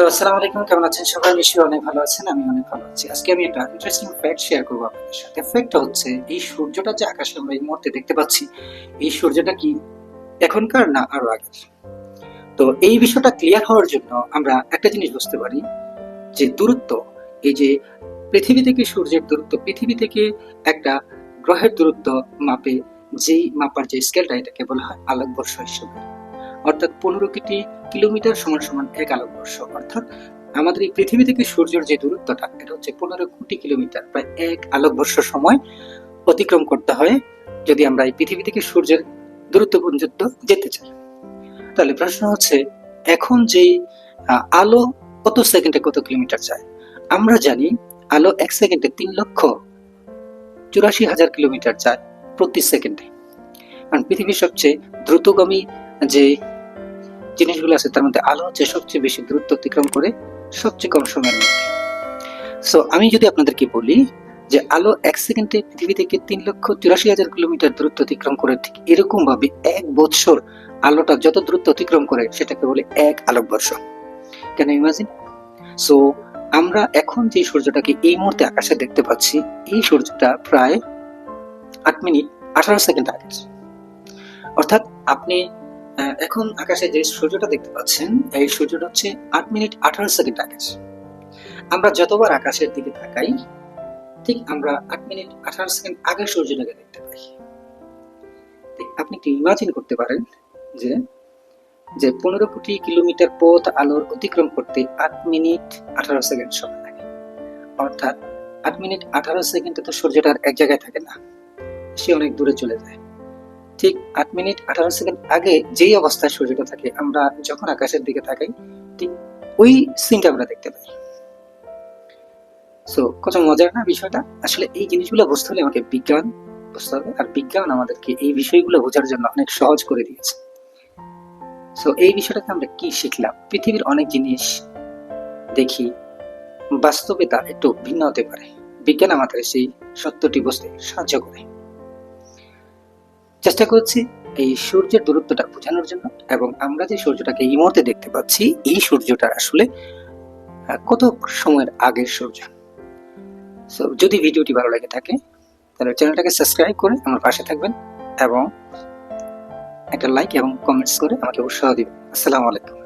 Hello, আসসালামু আলাইকুম। কেমন আছেন সবাই? নিশ্চয়ই অনেক ভালো আছেন। আমি অনেক ভালো আছি। আজকে আমি একটা ইন্টারেস্টিং ফ্যাক্ট শেয়ার করবো আপনাদের সাথে। ফ্যাক্টটা হচ্ছে এই সূর্যটা যে আকাশে আমরা এই মুহূর্তে দেখতে পাচ্ছি, এই সূর্যটা কি এখনকার না আরো আগের? তো এই বিষয়টা ক্লিয়ার হওয়ার জন্য আমরা একটা জিনিস বুঝতে পারি যে দূরত্ব, এই যে পৃথিবী থেকে সূর্যের দূরত্ব, পৃথিবী থেকে একটা গ্রহের দূরত্ব মাপে যেই মাপার যে স্কেলটা, এটাকে বলা হয় আলোকবর্ষ হিসেবে। অর্থাৎ 15 কোটি কিলোমিটার সমান সমান 1 আলোকবর্ষ। অর্থাৎ আমাদের এই পৃথিবী থেকে সূর্যের যে দূরত্বটা, এটা হচ্ছে 15 কোটি কিলোমিটার, প্রায় 1 আলোকবর্ষ সময় অতিক্রম করতে হয় যদি আমরা এই পৃথিবী থেকে সূর্যের দূরত্ব পর্যন্ত যেতে চাই। তাহলে প্রশ্ন হচ্ছে, এখন যে আলো কত সেকেন্ডে কত কিলোমিটার যায়? আমরা জানি আলো 1 সেকেন্ডে 3,84,000 কিলোমিটার যায় প্রতি সেকেন্ডে। কারণ পৃথিবীর সবচেয়ে দ্রুতগামী যে জিনিসগুলো আছে তার মধ্যে আলো হচ্ছে সবচেয়ে বেশি দূরত্ব অতিক্রম করে সবচেয়ে কম সময়ের মধ্যে। সো আমি যদি আপনাদেরকে বলি যে আলো 1 সেকেন্ডে পৃথিবী থেকে 3,84,000 কিলোমিটার দূরত্ব অতিক্রম করে, ঠিক এরকম ভাবে 1 বৎসর আলোটা যত দূরত্ব অতিক্রম করে সেটাকে বলে 1 আলোকবর্ষ। Can you imagine? সো আমরা এখন যে সূর্যটাকে এই মুহূর্তে আকাশে দেখতে পাচ্ছি, এই সূর্যটা প্রায় 8 মিনিট 18 সেকেন্ড আগে। অর্থাৎ আপনি এখন আকাশে যে সূর্যটা দেখতে পাচ্ছেন, এই সূর্যটা হচ্ছে 8 মিনিট 18 সেকেন্ড আগে। আমরা যতবার আকাশের দিকে তাকাই, ঠিক আমরা 8 মিনিট 18 সেকেন্ড আগে সূর্যটাকে দেখতে পাই। আপনি কি ইমাজিন করতে পারেন যে যে 15 কোটি কিলোমিটার পথ আলোর অতিক্রম করতে 8 মিনিট 18 সেকেন্ড সময় লাগে। অর্থাৎ 8 মিনিট 18 সেকেন্ডে তো সূর্যটার এক জায়গায় থাকে না, সে অনেক দূরে চলে যায়। ঠিক 8 মিনিট 18 সেকেন্ড আগে যেই অবস্থায় সূর্যটা থাকে, আমরা যখন আকাশের দিকে তাকাই ঠিক ওই সিনটা আমরা দেখতে পাই। সো কত মজার না বিষয়টা? আসলে এই জিনিসগুলো বুঝতে হলে আমাকে বিজ্ঞান বুঝতে হবে, আর বিজ্ঞান আমাদেরকে এই বিষয়গুলো বোঝার জন্য অনেক সহজ করে দিয়েছে। সো এই বিষয়টাতে আমরা কি শিখলাম? পৃথিবীর অনেক জিনিস দেখি, বাস্তবে তা একটু ভিন্ন হতে পারে। বিজ্ঞান আমাদের সেই সত্যটি বুঝতে সাহায্য করে। চেষ্টা করছি এই সূর্যের দূরত্বটা বোঝানোর জন্য, এবং আমরা যে সূর্যটাকে এই মুহূর্তে দেখতে পাচ্ছি, এই সূর্যটা আসলে কত সময়ের আগের সূর্য। সো যদি ভিডিওটি ভালো লেগে থাকে তাহলে চ্যানেলটাকে সাবস্ক্রাইব করে আমার পাশে থাকবেন, এবং একটা লাইক এবং কমেন্টস করে আমাকে উৎসাহ দিবেন। আসসালামু আলাইকুম।